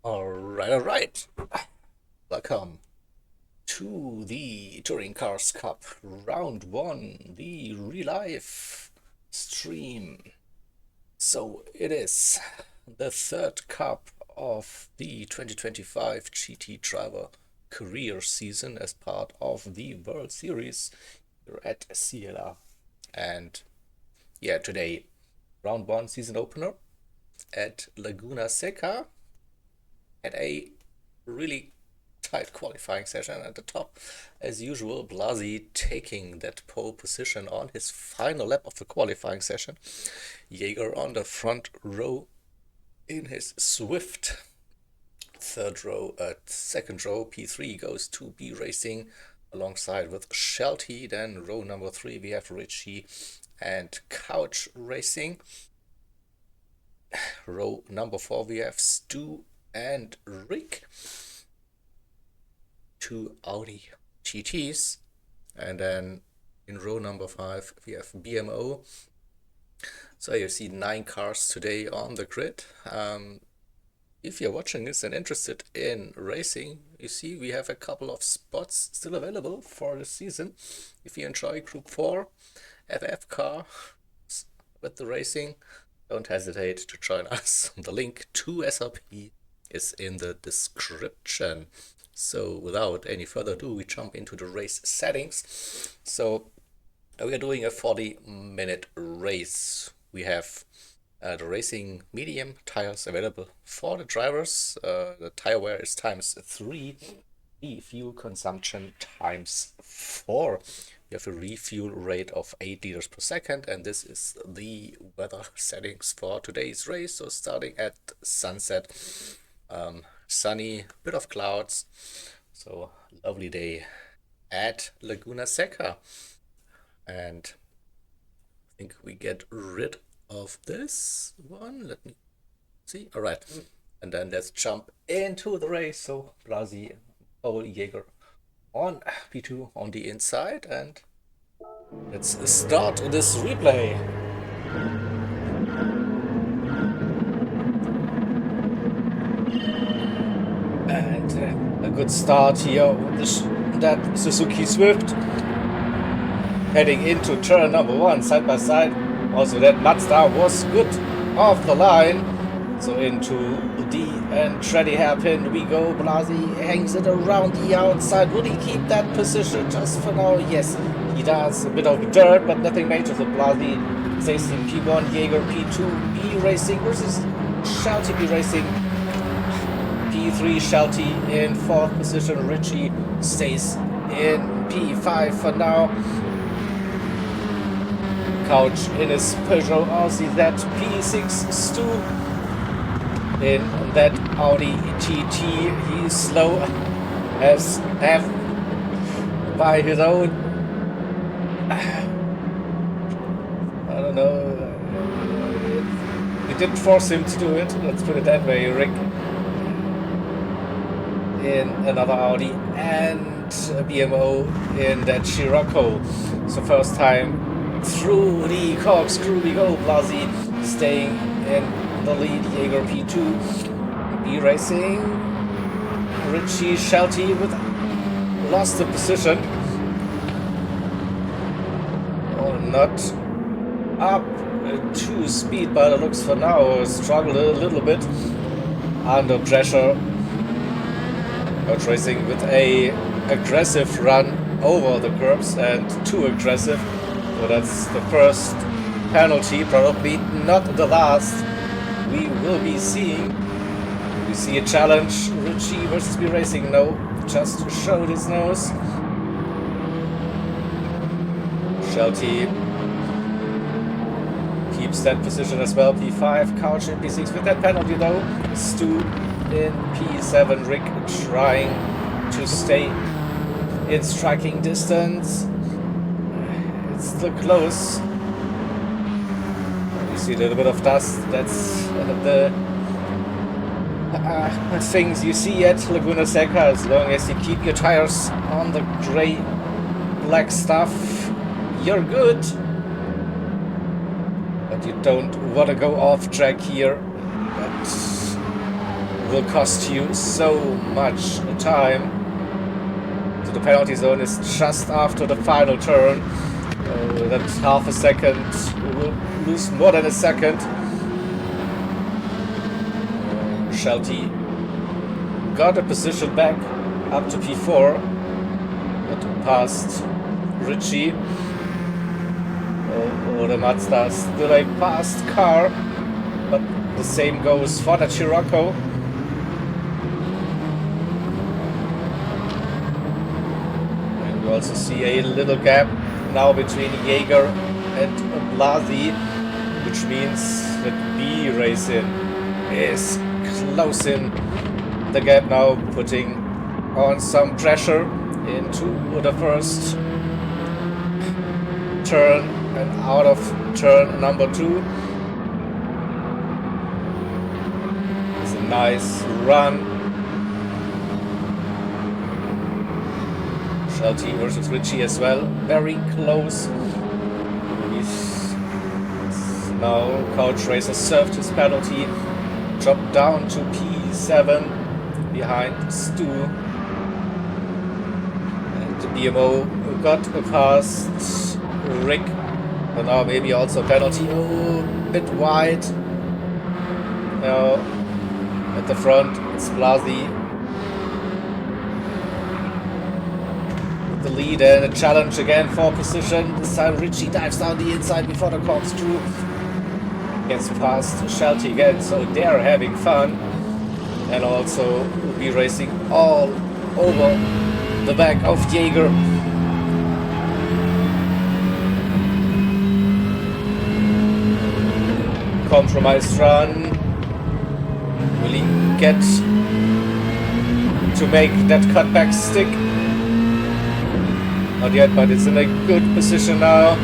All right. Welcome to the Touring Cars Cup Round 1, the real life stream. So it is the third cup of the 2025 GT Driver career season as part of the World Series here at CLR. And yeah, today, round 1 season opener at Laguna Seca at a really tight qualifying session at the top. As usual, Blasi taking that pole position on his final lap of the qualifying session. Jaeger on the front row in his Swift. Second row, P3 goes to B Racing alongside with Shelty. Then row number 3 we have Richie and Couch Racing. Row number 4 we have Stu and Rick. Two Audi TTs, and then in row number 5 we have BMO. So you see 9 cars today on the grid. If you're watching this and interested in racing, you see we have a couple of spots still available for the season. If you enjoy Group 4 FF car with the racing, don't hesitate to join us. The link to SRP is in the description. So without any further ado, we jump into the race settings. So we are doing a 40-minute race. We have the racing medium tires available for the drivers. The tire wear is ×3, the fuel consumption ×4. We have a refuel rate of 8 liters per second, and this is the weather settings for today's race. So starting at sunset, sunny, bit of clouds, so lovely day at Laguna Seca. And I think we get rid of this one. Let me see. All right, and then let's jump into the race. So Blasi, Paul Jaeger on P2 on the inside, and let's start this replay. And a good start here with that Suzuki Swift heading into turn number 1 side by side. Also that Mazda was good off the line. So into D and Shreddy hairpin we go. Blasi hangs it around the outside. Will he keep that position just for now? Yes, he does. A bit of dirt, but nothing major. So Blasi stays in P1, Jaeger P2, B Racing versus Shelty B Racing. P3 Shelty in 4th position. Richie stays in P5 for now. Couch in his Peugeot RCZ P6 Stu in that Audi TT. He's slow as F by his own. I don't know. We didn't force him to do it. Let's put it that way. Rick in another Audi and BMO in that Scirocco. So first time through the corkscrew we go. Blasi staying in the lead. Jaeger P2, B Racing, Richie Shelty with lost the position. Oh, not up to speed by the looks for now. Struggled a little bit under pressure. Couch Racing with a aggressive run over the curbs, and too aggressive. So that's the first penalty, probably not the last we will be seeing. We see a challenge. Richie versus B Racing. No, just showed his nose. Shelty keeps that position as well. P5, Couch in P6 with that penalty though. Stu in P7, Rick trying to stay in striking distance. It's still close. You see a little bit of dust. That's the things you see at Laguna Seca. As long as you keep your tires on the gray black stuff, you're good. But you don't want to go off track here. But will cost you so much time. So the penalty zone is just after the final turn. That's half a second. We will lose more than a second. Shelty got a position back up to P4, but past Ritchie. The Mazda still a fast car, but the same goes for the Scirocco. And we also see a little gap now between Jaeger and Blasi, which means that B Racing is closing the gap now, putting on some pressure into the first turn and out of turn number 2. It's a nice run. Shelty versus Ritchie as well, very close. He's now Couch Racer served his penalty, dropped down to P7 behind Stu. And the BMO got past Rick. And now maybe also penalty. Oh, a bit wide. Now at the front it's Blasi with the lead and a challenge again for position. This time Ritchie dives down the inside before the corkscrew. Gets past Shelty again, so they're having fun. And also will be racing all over the back of Jaeger. Compromised run. Will he get to make that cutback stick? Not yet, but it's in a good position now.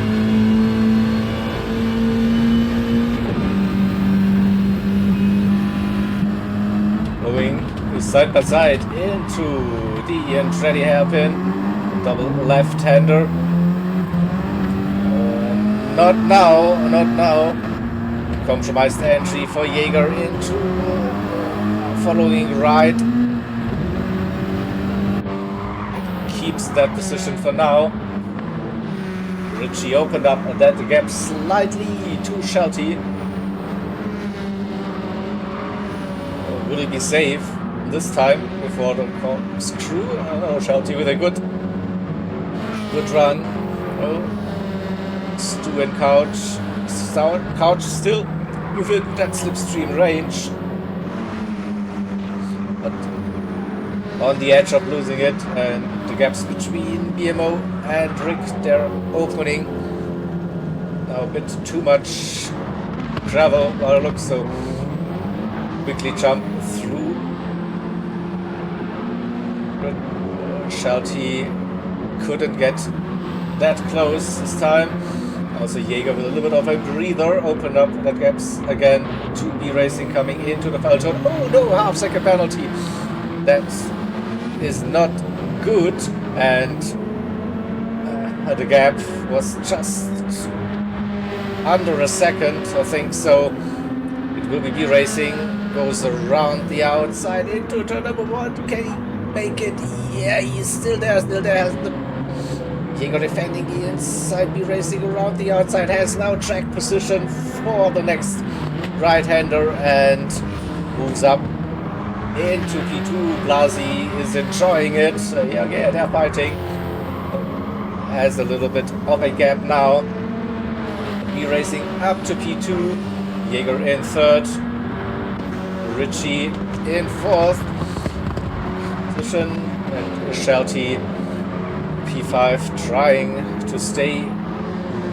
Moving side by side into the Andretti hairpin. Double left-hander. Not now, not now. Compromised entry for Jaeger into following right. Keeps that position for now. Ritchie opened up that gap slightly to Shelty. Will he be safe this time before the corkscrew? Oh, Shelty with a good run. Oh, Stu and Couch. Couch still within that slipstream range, but on the edge of losing it, and the gaps between BMO and Rick, they're opening now a bit too much gravel while it looks, so quickly jump through. But Shelty couldn't get that close this time. Also Jaeger with a little bit of a breather, opened up that gaps again to be racing coming into the foul zone. Oh no, half-second penalty. That is not good, and the gap was just under a second, I think so. It will be racing, goes around the outside into turn number 1. Can he make it? Yeah, he's still there, Jaeger defending the inside, be racing around the outside, has now track position for the next right-hander and moves up into P2. Blasi is enjoying it. Yeah, they're fighting. Has a little bit of a gap now. Be racing up to P2. Jaeger in 3rd. Ritchie in 4th position. And Shelty P5 trying to stay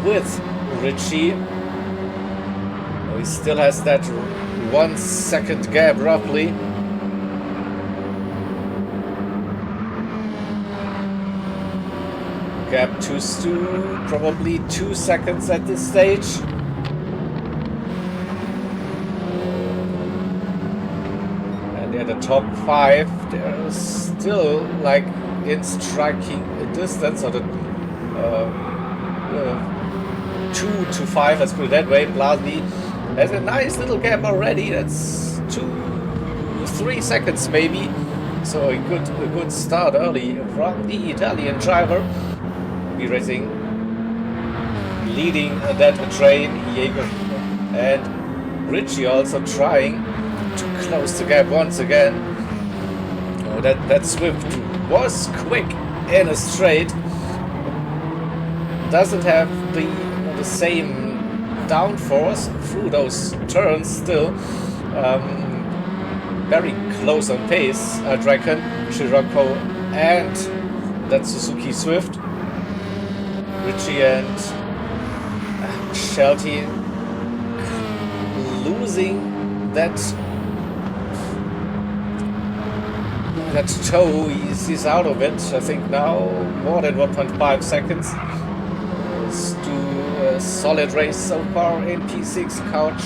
with Ritchie. He still has that 1 second gap roughly. Gap to Stu, probably 2 seconds at this stage. And at the top 5, they're still like in striking distance, or the 2 to 5, let's put it that way. Blasi has a nice little gap already. That's 2, 3 3 seconds maybe. So a good start early from the Italian driver. Be racing, leading that train, Jaeger and Ritchie also trying to close the gap once again. Oh, that Swift was quick in a straight. Doesn't have the same downforce through those turns still. Very close on pace, I'd reckon. Scirocco and that Suzuki Swift. Ritchie and Shelty losing that toe. He's out of it, I think now, more than 1.5 seconds. Let's do a solid race so far in P6, Couch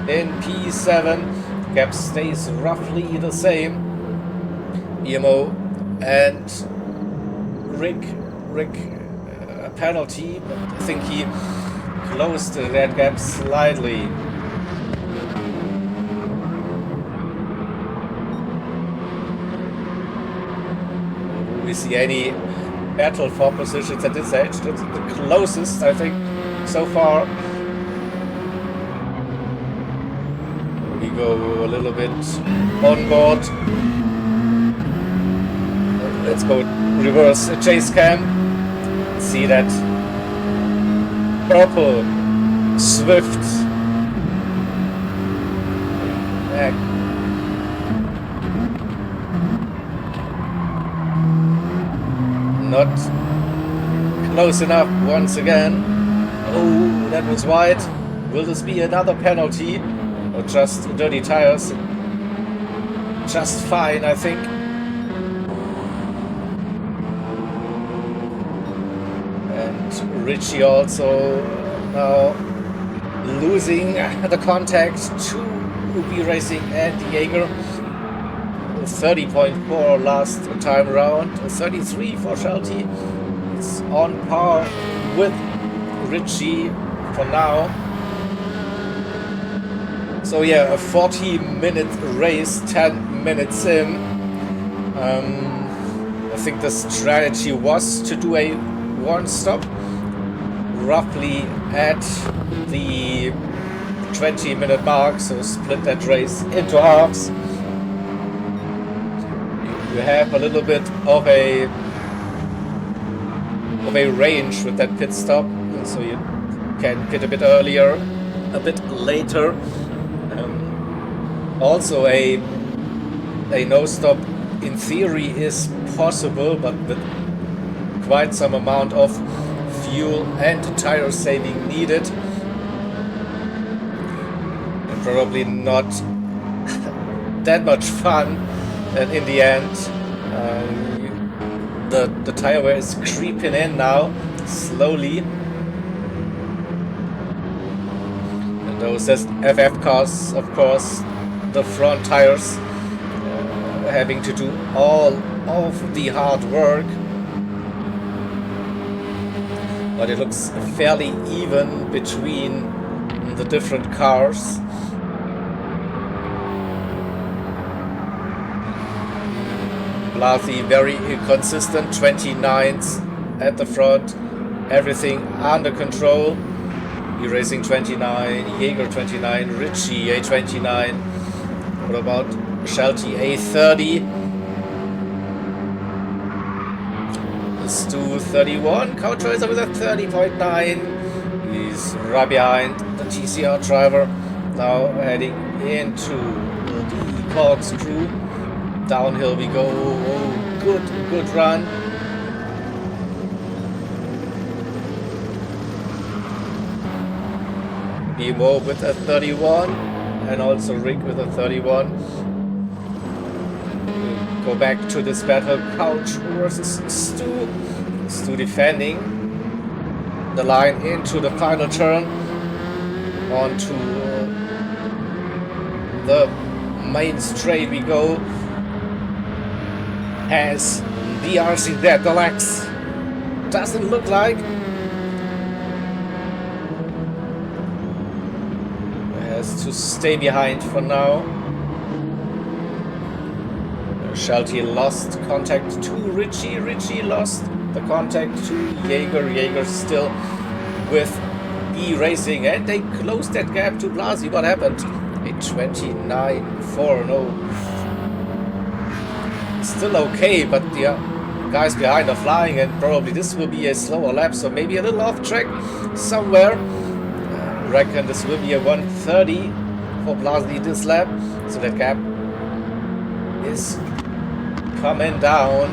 in P7. Gap stays roughly the same. BMO and Rick penalty, but I think he closed that gap slightly. Do we see any battle for positions at this stage? That's the closest, I think, so far. We go a little bit on board. Let's go reverse chase cam. See that purple Swift not close enough once again. Oh, that was wide. Will this be another penalty or just dirty tires? Just fine, I think. Ritchie also now losing the contact to Ubi Racing and Jaeger. 30.4 last time around, 33 for Shelty. It's on par with Ritchie for now. So yeah, a 40-minute race, 10 minutes in. I think the strategy was to do a one-stop roughly at the 20-minute mark, so split that race into halves. You have a little bit of a range with that pit stop, so you can pit a bit earlier, a bit later. Also a no-stop in theory is possible, but with quite some amount of fuel and tire saving needed, and probably not that much fun. And in the end, the tire wear is creeping in now slowly, and those FF cars, of course, the front tires having to do all of the hard work. But it looks fairly even between the different cars. Blathy very consistent, 29s at the front, everything under control. E-Racing 29, Jaeger 29, Ritchie A29. What about Shelty A30? Let's do 31. Couch Racer with a 30.9. He's right behind the TCR driver. Now heading into the corkscrew. Downhill we go. Oh, good run. Nemo with a 31 and also Rick with a 31. We'll go back to this battle. Couch versus Stu. Stu defending the line into the final turn. Onto the main straight we go. As the RCZ Deluxe doesn't look like. Has to stay behind for now. Shelty lost contact to Ritchie. Ritchie lost the contact to Jaeger. Jaeger still with B Racing, and they closed that gap to Blasi. What happened? A 29.4. No. Still okay, but the guys behind are flying, and probably this will be a slower lap, so maybe a little off track somewhere. I reckon this will be a 1:30 for Blasi this lap, so that gap is coming down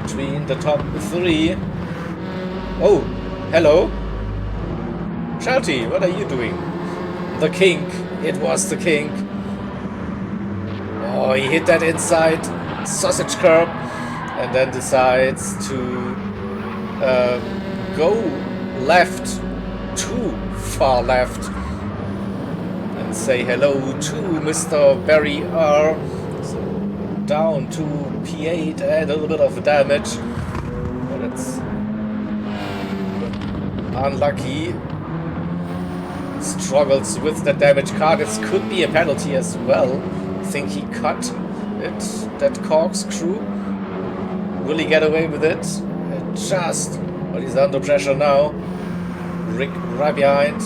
between the top three. Oh, hello. Shelty, what are you doing? The kink. It was the kink. Oh, he hit that inside sausage curb and then decides to go left, too far left, and say hello to Mr. Barry R. So down to P8 and a little bit of damage, but it's unlucky. Struggles with the damage card. It could be a penalty as well. I think he cut it, that corkscrew. Will he get away with it? Just, but he's under pressure now. Rick right behind.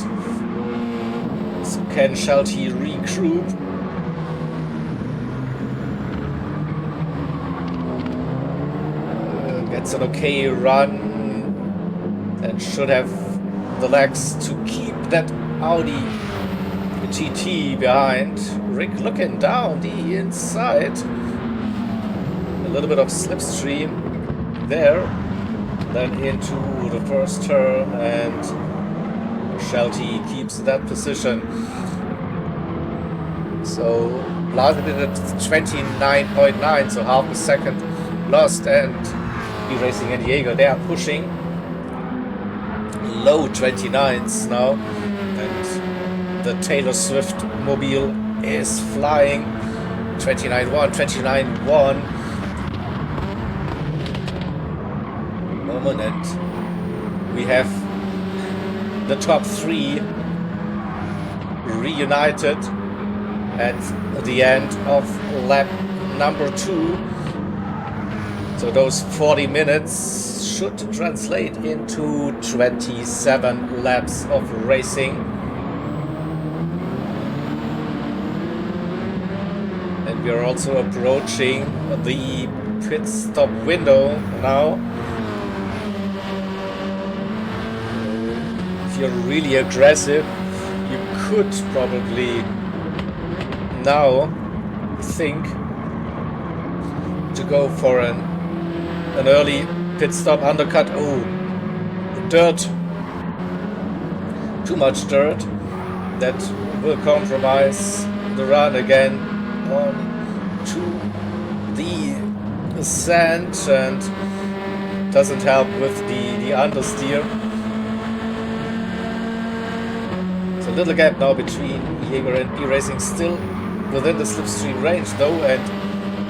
So can Shelty regroup? Gets an okay run and should have the legs to keep that Audi TT behind. Rick looking down the inside. A little bit of slipstream there. Then into the first turn, and Shelty keeps that position. So Blasi did at 29.9, so half a second lost, and B Racing and Jaeger, they are pushing low 29s now, and the Taylor Swift mobile is flying. 29.1, 29.1. Moment, and we have the top three reunited at the end of lap number 2. So those 40 minutes should translate into 27 laps of racing. And we are also approaching the pit stop window now. If you're really aggressive, you could probably now think to go for an early pit stop undercut. Oh, dirt. Too much dirt. That will compromise the run again on to the sand and doesn't help with the understeer. So a little gap now between Jaeger and B Racing, still within the slipstream range though, and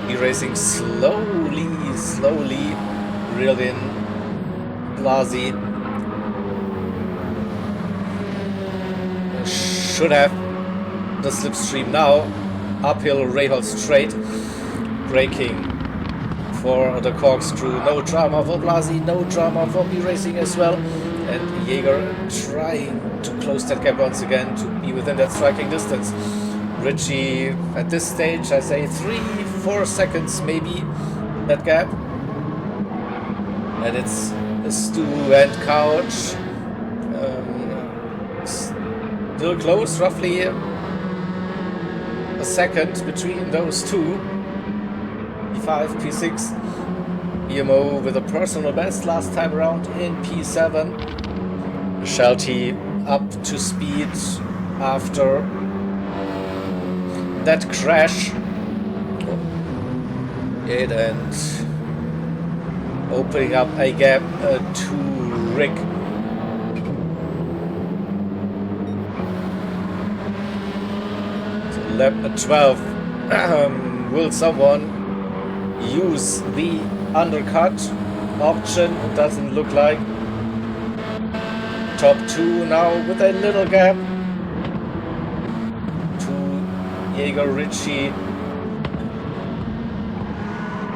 B Racing slowly reeled in Blasi. Should have the slipstream now. Uphill Rahal straight, braking for the corkscrew. No drama for Blasi, no drama for B Racing as well. And Jaeger trying to close that gap once again to be within that striking distance. Ritchie at this stage, I say 3-4 seconds maybe, that gap. And it's Stu and Couch. Still close, roughly a second between those two. P5, P6. BMO with a personal best last time around in P7. Shelty up to speed after that crash. And opening up a gap to Rick. So lap 12. Will someone use the undercut option? It doesn't look like. Top 2 now with a little gap to Jaeger, Ritchie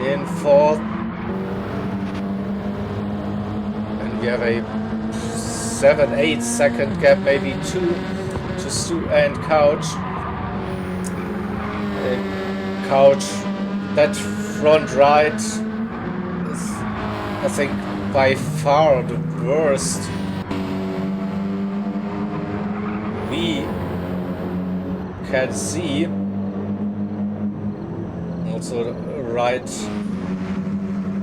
in fourth. And we have a 7-8 second gap, maybe to Stu and Couch. Couch, that front right is, I think, by far the worst we can see. Also the right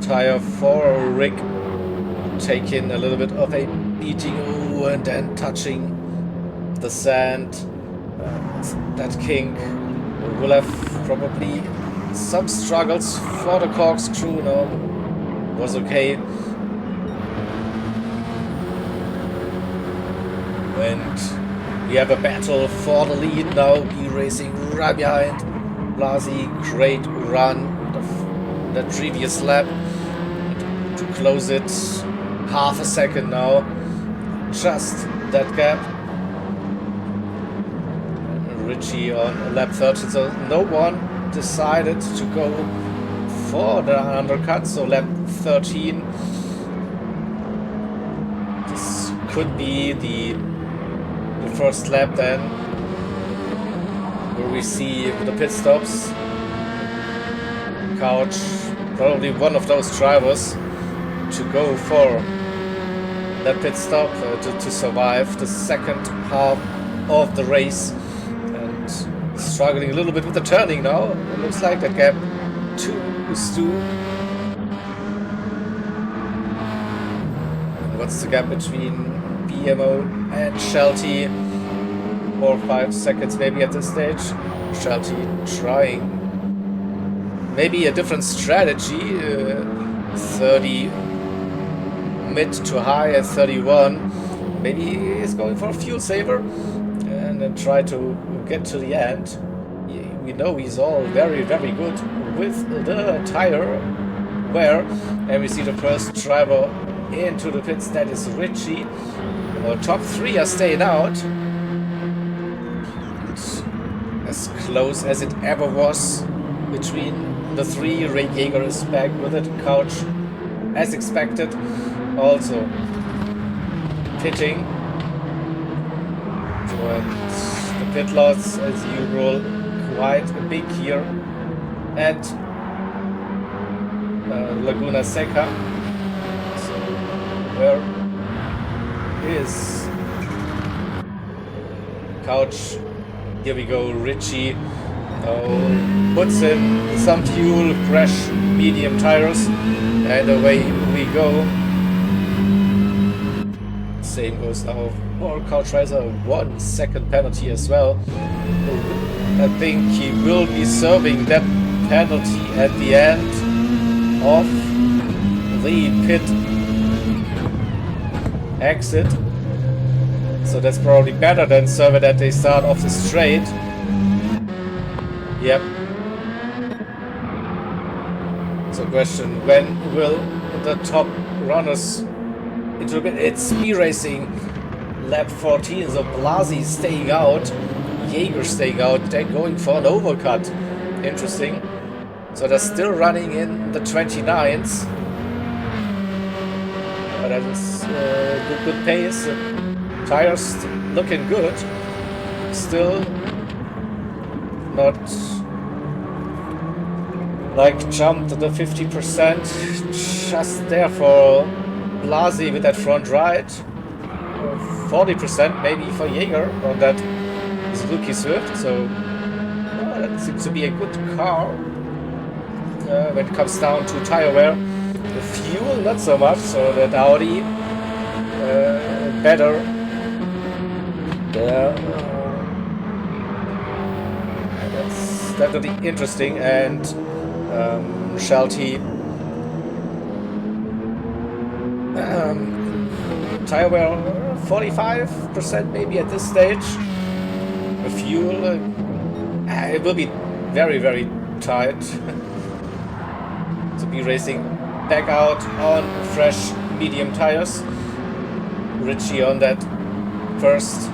tire for Rick taking a little bit of a beating, and then touching the sand. That kink will have probably some struggles for the corkscrew. No, was okay. And we have a battle for the lead now. Be racing right behind Blasi. Great run the previous lap to close it half a second now. Just that gap. Richie on lap 13, so no one decided to go for the undercut. So lap 13, this could be the first lap then, where we see the pit stops. Couch, probably one of those drivers to go for that pit stop to survive the second half of the race. And struggling a little bit with the turning now. It looks like that gap to Stu. And what's the gap between BMO and Shelty? 4 or 5 seconds maybe at this stage. Shelty trying maybe a different strategy. 30 mid to high at 31. Maybe he's going for a fuel saver and then try to get to the end. We know he's all very, very good with the tire wear. And we see the first driver into the pits. That is Richie. Our top 3 are staying out. And as close as it ever was between the 3. Ray Jaeger is back with it. Couch, as expected, also pitting. And the pit loss, as usual, quite big here at Laguna Seca. So where is Couch? Here we go. Richie puts in some fuel, fresh medium tires, and away we go. Same goes now for Couch Racer. 1 second penalty as well. I think he will be serving that penalty at the end of the pit exit. So that's probably better than serve it at the start of the straight. Yep. So question, when will the top runners into a bit? It's speed racing. Lap 14, so Blasi staying out. Jaeger staying out, they're going for an overcut. Interesting. So they're still running in the 29s. But that is good pace. Tires looking good. Still not like jumped to the 50%. Just there for Blasi with that front right. 40% maybe for Jaeger on that Suzuki Swift, so that seems to be a good car when it comes down to tire wear. The fuel not so much, so that Audi better there. That's definitely interesting. And Shelty tire wear 45% maybe at this stage. The fuel it will be very, very tight to be racing back out on fresh medium tires. Richie on that first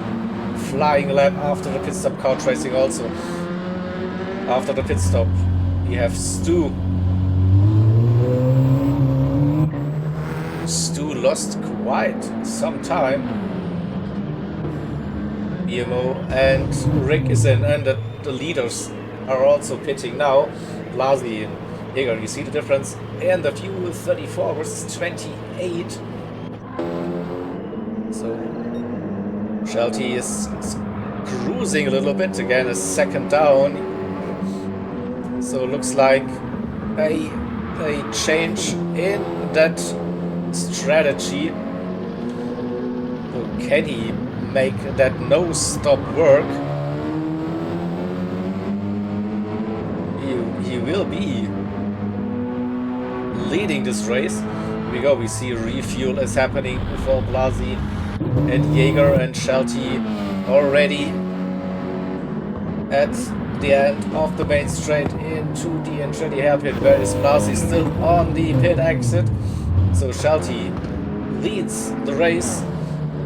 flying lap after the pit stop. Couch Racing also after the pit stop. We have Stu lost quite some time. BMO and Rick is in, and the leaders are also pitting now. Blasi and Jäger, you see the difference in the fuel, 34 versus 28. So Shelty is cruising a little bit, again a second down. So it looks like a change in that strategy. So can he make that no stop work? He will be leading this race. Here we go, we see refuel is happening for Blasi and Jäger, and Shelty already at the end of the main straight into the Andretti hairpin, where is Blasi still on the pit exit. So Shelty leads the race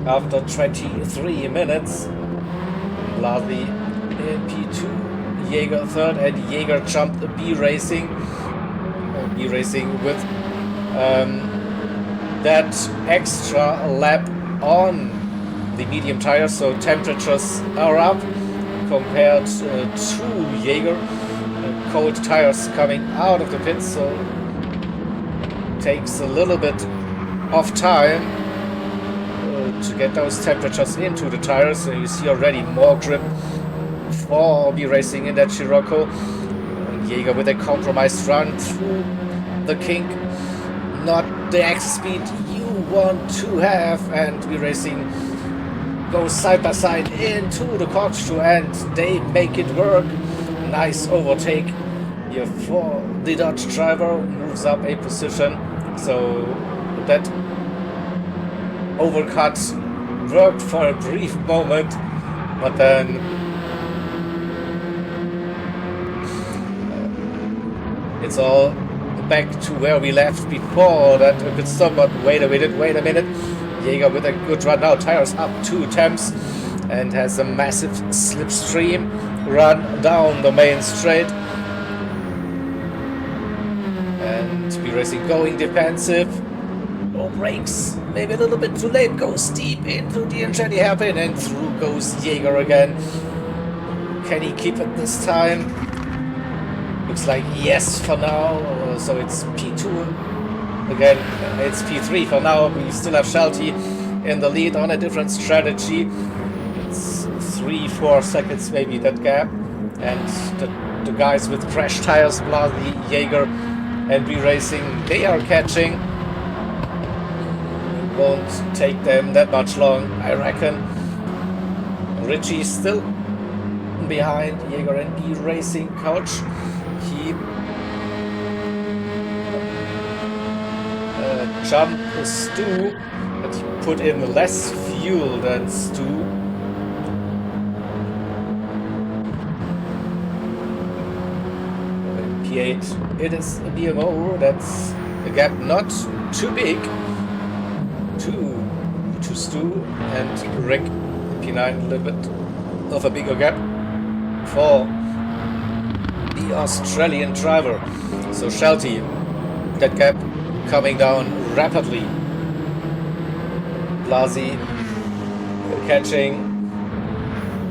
after 23 minutes. Blasi in P2, Jäger third, and Jäger jumped the B Racing with that extra lap on the medium tires, so temperatures are up compared to Jäger. Cold tires coming out of the pits, so takes a little bit of time to get those temperatures into the tires. So you see already more grip for B Racing in that Scirocco. Jäger with a compromised run through the kink, not the exit speed you want to have, and B Racing goes side by side into the corkscrew and they make it work. Nice overtake here for the Dodge driver, moves up a position. So that overcut worked for a brief moment, but then it's all back to where we left before that pit stop. But wait a minute. Jäger with a good run now, tires up 2 temps, and has a massive slipstream run down the main straight. And B Racing going defensive. No brakes, maybe a little bit too late, goes deep into the Andretti hairpin, and through goes Jäger again. Can he keep it this time? Looks like yes for now. So it's P2 again, it's P3 for now. We still have Shelty in the lead on a different strategy. It's 3-4 seconds maybe, that gap, and the guys with crash tires, Blasi, Jäger and B Racing, they are catching. Won't take them that much long, I reckon. Richie still behind Jäger and B Racing. Couch, he jumped Stu, but he put in less fuel than Stu. P8, it is a BMO, that's a gap not too big to Stu, and Rick P9 a little bit of a bigger gap for the Australian driver. So Shelty, that gap coming down rapidly. Blasi catching,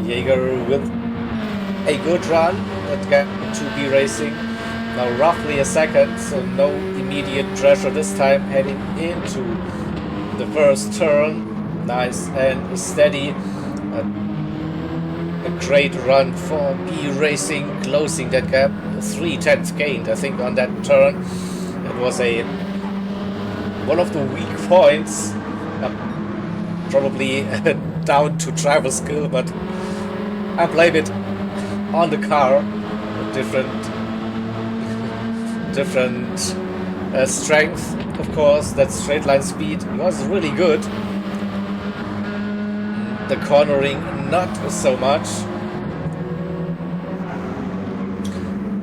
Jäger with a good run, that gap to B Racing. Now roughly a second, so no immediate pressure this time, heading into the first turn. Nice and steady. A great run for B Racing, closing that gap. 3/10 gained, I think, on that turn. It was one of the weak points, probably down to driver skill, but I blame it on the car. Different strength, of course. That straight line speed was really good. The cornering not so much,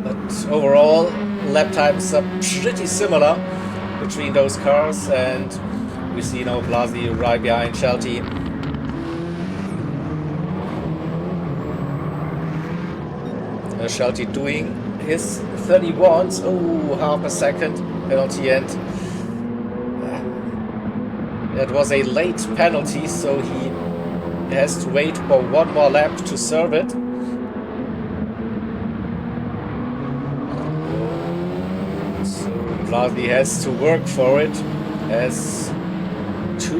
but overall lap times are pretty similar between those cars, and we see now Blasi right behind Shelty. Shelty doing his 31s. Oh, half a second penalty, and That was a late penalty, so he has to wait for one more lap to serve it. So Blasi has to work for it, has to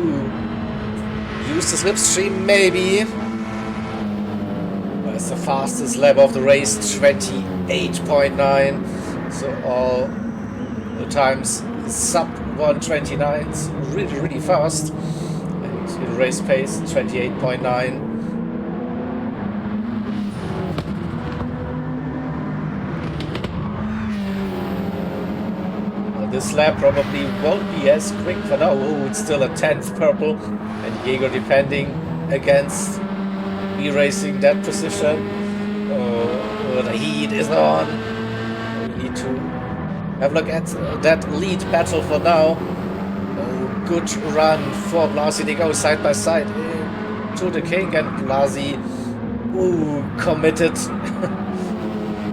use the slipstream maybe. That's the fastest lap of the race, 28.9. So all the times sub 129, it's really fast. And in race pace, 28.9. This lap probably won't be as quick for now. Oh, it's still a 10th purple, and Jaeger defending against erasing that position. Oh, the heat is on. We need to have a look at that lead battle for now. Oh, good run for Blasi. They go side by side to the king, and Blasi, ooh, committed.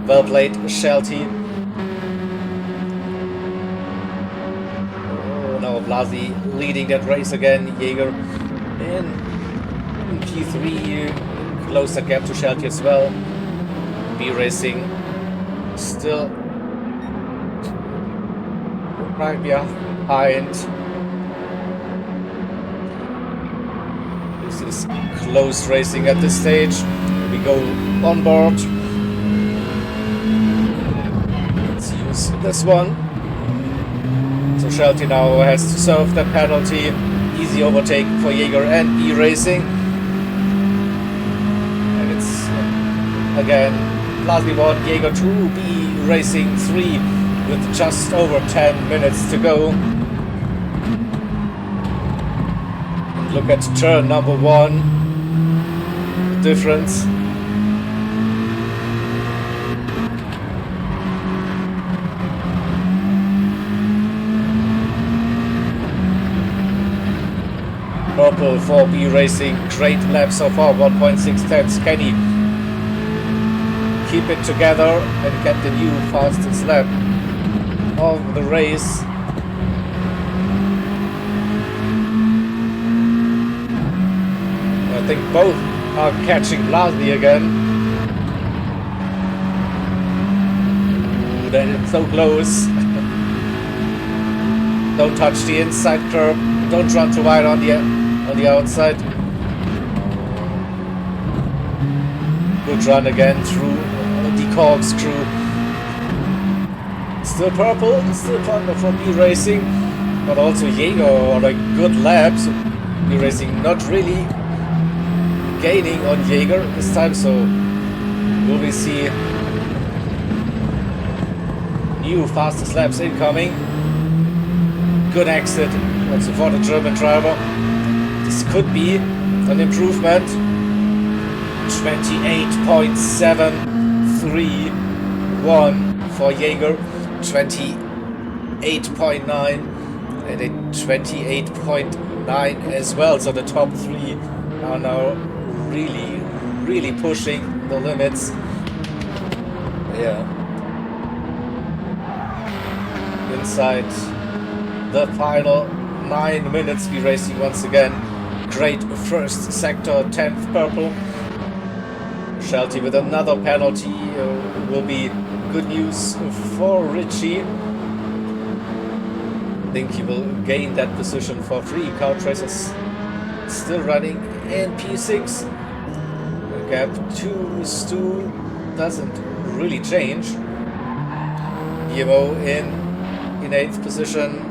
Well played, Shelty. Blasi leading that race again. Jaeger in P3, close the gap to Shelty as well. B Racing still right behind. This is close racing at this stage. We go on board. Let's use this one. So Shelty now has to serve the penalty. Easy overtake for Jaeger and B Racing. And it's again Blasi 1, Jaeger 2, B Racing 3 with just over 10 minutes to go. Look at turn number 1. The difference. Purple for B Racing, great lap so far, 1.6 tenths. Can he keep it together and get the new fastest lap of the race? I think both are catching Blasi again. Ooh, that is so close. Don't touch the inside curb. Don't run too wide on the outside. Good run again through the corkscrew. Still purple, still fun from B Racing, but also Jaeger on a good lap. So B Racing not really gaining on Jaeger this time. So will we see new fastest laps incoming? Good exit also for the German driver. This could be an improvement. 28.731 for Jaeger, 28.9 and a 28.9 as well. So the top 3 are now really pushing the limits. Yeah. Inside the final 9 minutes, B Racing once again. Great first sector, 10th purple. Shelty with another penalty will be good news for Richie. I think he will gain that position for 3. Couch Racers still running in P6. The gap to Stu doesn't really change. EMO in 8th position.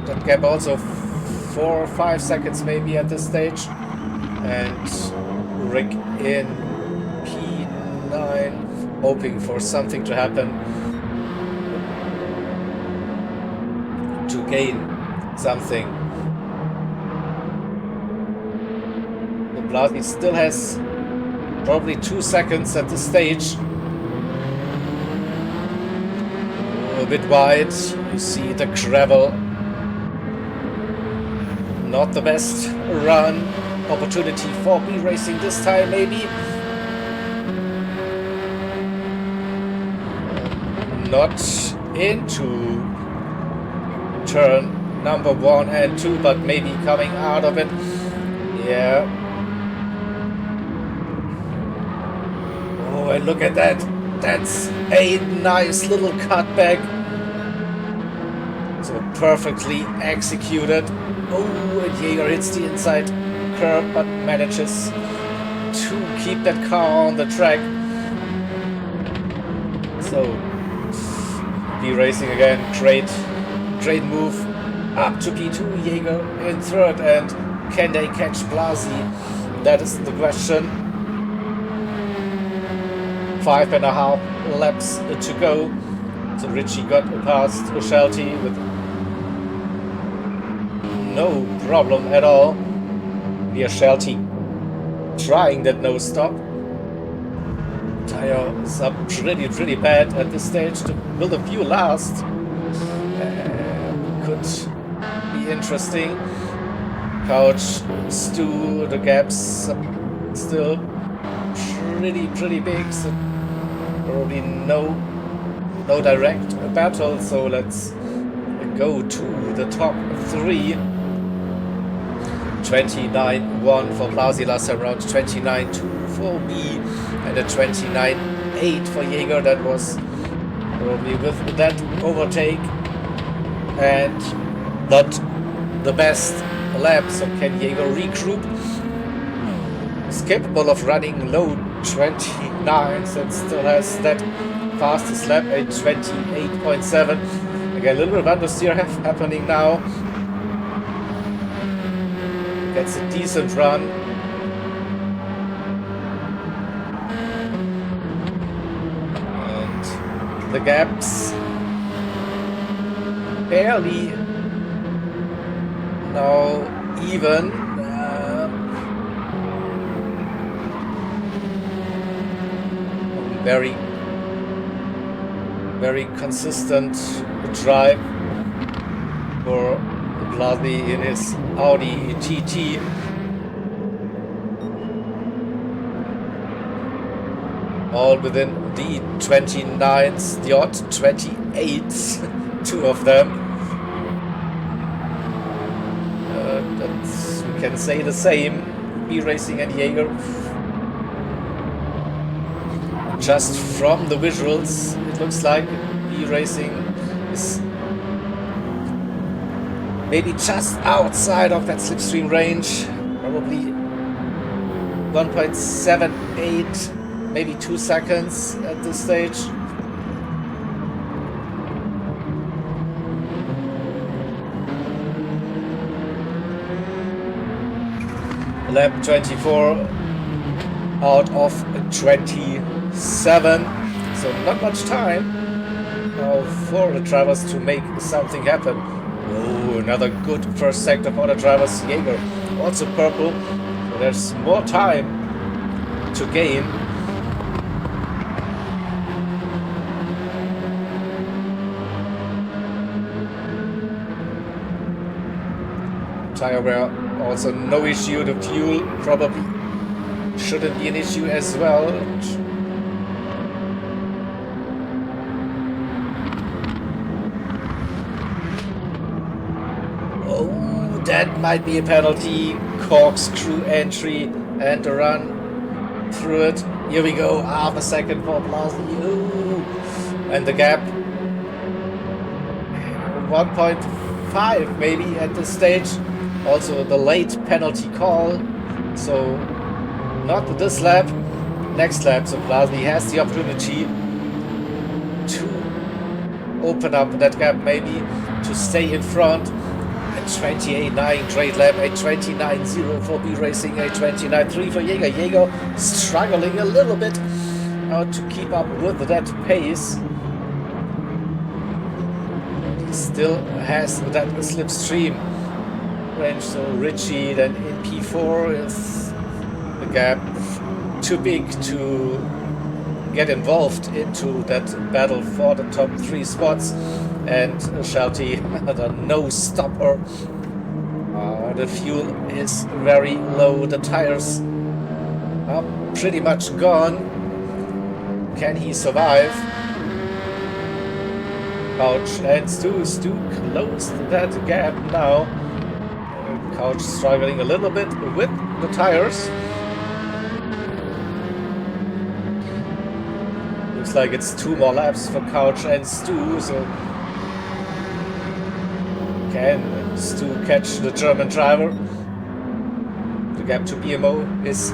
That gap also 4 or 5 seconds maybe at this stage. And Rick in P9, hoping for something to happen to gain something. The Blasi still has probably 2 seconds at this stage. A bit wide, you see the gravel. Not the best run. Opportunity for B Racing this time maybe. Not into turn number 1 and 2, but maybe coming out of it. Yeah. Oh, and look at that. That's a nice little cutback. So perfectly executed. Oh, and Jaeger hits the inside curb, but manages to keep that car on the track. So, be racing again. Great move. Up to P2, Jaeger in third, and can they catch Blasi? That is the question. 5.5 laps to go. So Richie got past Shelty with no problem at all. Via Shelty trying that no stop. Tire is up pretty bad at this stage. Will the view last? Could be interesting. Couch, Stu, the gaps still pretty big, so probably no direct battle. So let's go to the top 3. 29.1 for Blasi last time around, 29.2 for B, and a 29.8 for Jaeger. That was probably with that overtake and not the best lap. So can Jaeger regroup? Is capable of running low 29s and still has that fastest lap at 28.7. Again, a little bit of understeer happening now. Gets a decent run. And the gaps barely now even. Very consistent drive for Blasi in his Audi TT. All within the 29s, the odd 28s, 2 of them. We can say the same. B Racing and Jaeger. Just from the visuals, it looks like B Racing is maybe just outside of that slipstream range, probably 1.78, maybe 2 seconds at this stage. Lap 24 out of 27, so not much time now for the drivers to make something happen. Oh, another good first sector for the drivers. Jaeger also purple, so there's more time to gain. Tire wear also no issue. The fuel probably shouldn't be an issue as well. Oh, that might be a penalty. Corkscrew entry and the run through it. Here we go. Half a second for Blasi. And the gap 1.5 maybe at this stage. Also the late penalty call. So not this lap, next lap. So Blasi has the opportunity to open up that gap, maybe to stay in front. A 28.9 great lap, a 29.0 for B Racing, a 29.3 for Jaeger. Jaeger struggling a little bit to keep up with that pace. He still has that slipstream range, so Richie then in P4 is the gap too big to get involved into that battle for the top 3 spots. And Shelty, the no stopper. The fuel is very low, the tires are pretty much gone. Can he survive? Couch and Stu. Stu closed that gap now. Couch struggling a little bit with the tires. Looks like it's 2 more laps for Couch and Stu, so can Stu catch the German driver? The gap to BMO is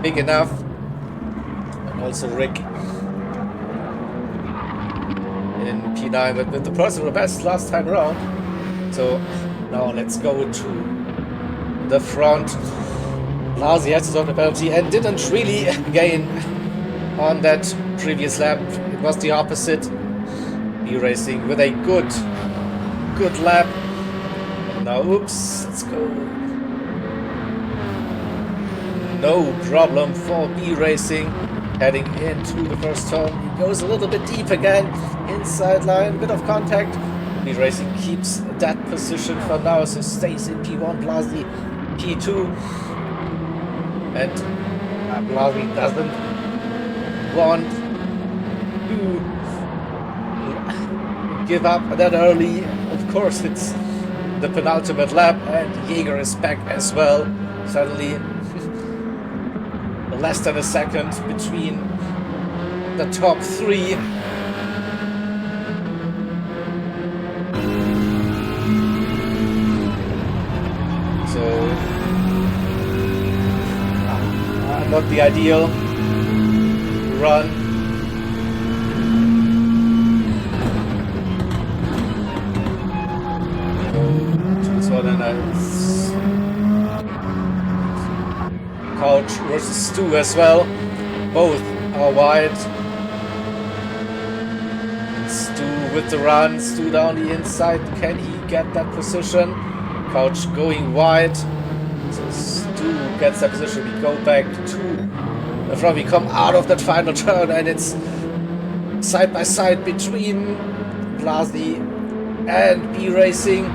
big enough. And also Rick in P9 with the personal best last time around. So now let's go to the front. Blasi has on the penalty and didn't really gain on that previous lap. It was the opposite. B Racing with a good lap. And now, oops, let's go. No problem for B Racing. Heading into the first turn. He goes a little bit deep again. Inside line, bit of contact. B Racing keeps that position for now, so stays in P1, Blasi P2. And Blasi doesn't want to give up that early. Of course, it's the penultimate lap, and Jaeger is back as well. Suddenly, less than a second between the top 3. So, not the ideal run. Couch versus Stu as well. Both are wide. Stu with the run. Stu down the inside. Can he get that position? Couch going wide. So Stu gets that position. We go back to the front. We come out of that final turn, and it's side by side between Blasi and B Racing.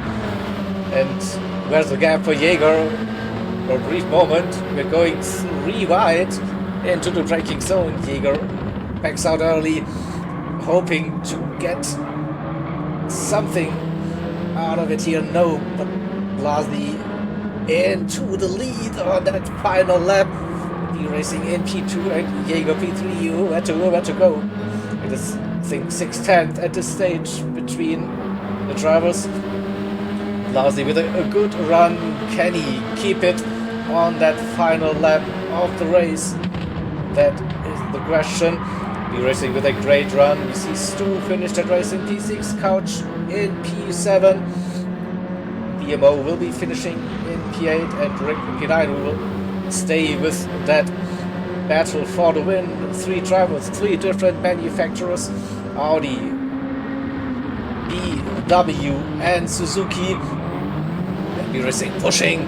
And where's the gap for Jaeger? For a brief moment, we're going 3 wide into the braking zone. Jaeger backs out early, hoping to get something out of it here. No, but Blasi into the lead on that final lap. B Racing in P2 and Jaeger P3. Where to go? It is, I think, 6/10 at this stage between the drivers. Blasi with a good run. Can he keep it on that final lap of the race? That is the question. B Racing with a great run. We see Stu finish that race in P6, Couch in P7. BMO will be finishing in P8, and Rick in P9 will stay with that battle for the win. 3 drivers, 3 different manufacturers: Audi, BMW and Suzuki. B Racing pushing.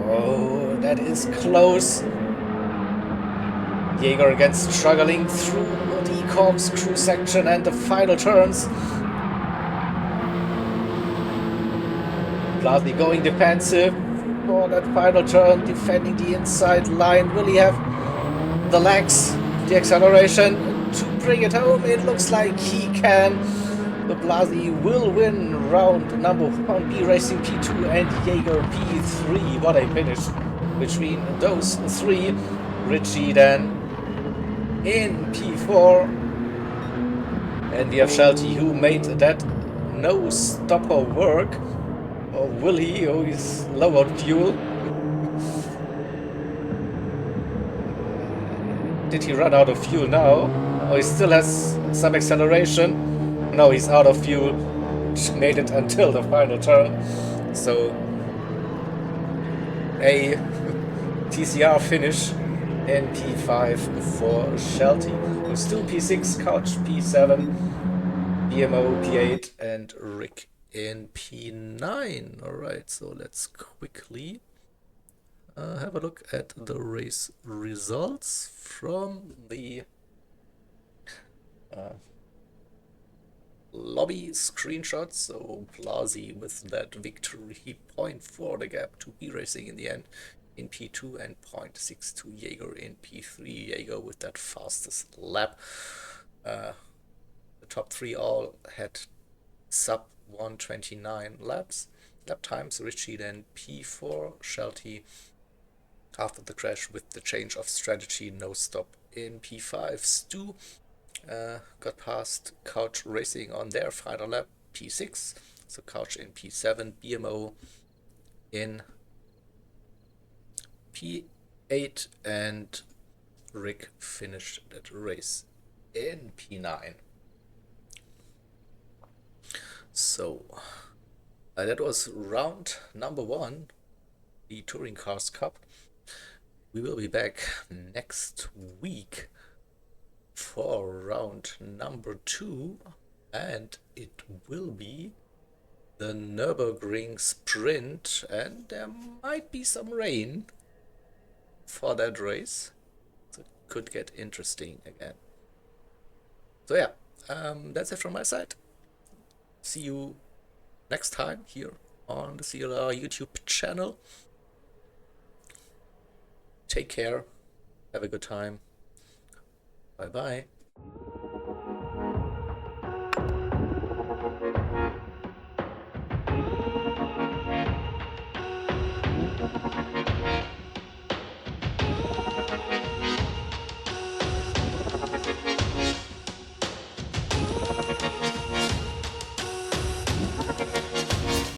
Oh, that is close. Jaeger again struggling through the corkscrew section and the final turns. Blasi going defensive for that final turn, defending the inside line. Will he have the legs, the acceleration to bring it home? It looks like he can. The Blasi will win round number 1. B Racing P2 and Jaeger P3. What a finish between those 3. Richie then in P4. And we have Shelty, who made that no stopper work. Or will he? Oh, he's low on fuel. Did he run out of fuel now? Oh, he still has some acceleration. No, he's out of fuel. Made it until the final turn. So a TCR finish in P5 for Shelty. Still P6, Couch P7, BMO P8, and Rick in P9. Alright, so let's quickly have a look at the race results from the lobby screenshots. So Blasi with that victory point for the gap to B Racing in the end in P2 and 0.6 to Jaeger in P3. Jaeger with that fastest lap. The top three all had sub 129 lap times. Richie then P4, Shelty after the crash with the change of strategy, no stop in P5. Stu got past Couch Racing on their final lap, P6. So Couch in P7, BMO in P8, and Rick finished that race in P9. So that was round number 1, the Touring Cars Cup. We will be back next week for round number 2, and it will be the Nürburgring Sprint, and there might be some rain for that race, so it could get interesting again. So yeah, that's it from my side. See you next time here on the CLR YouTube channel. Take care, have a good time, bye bye.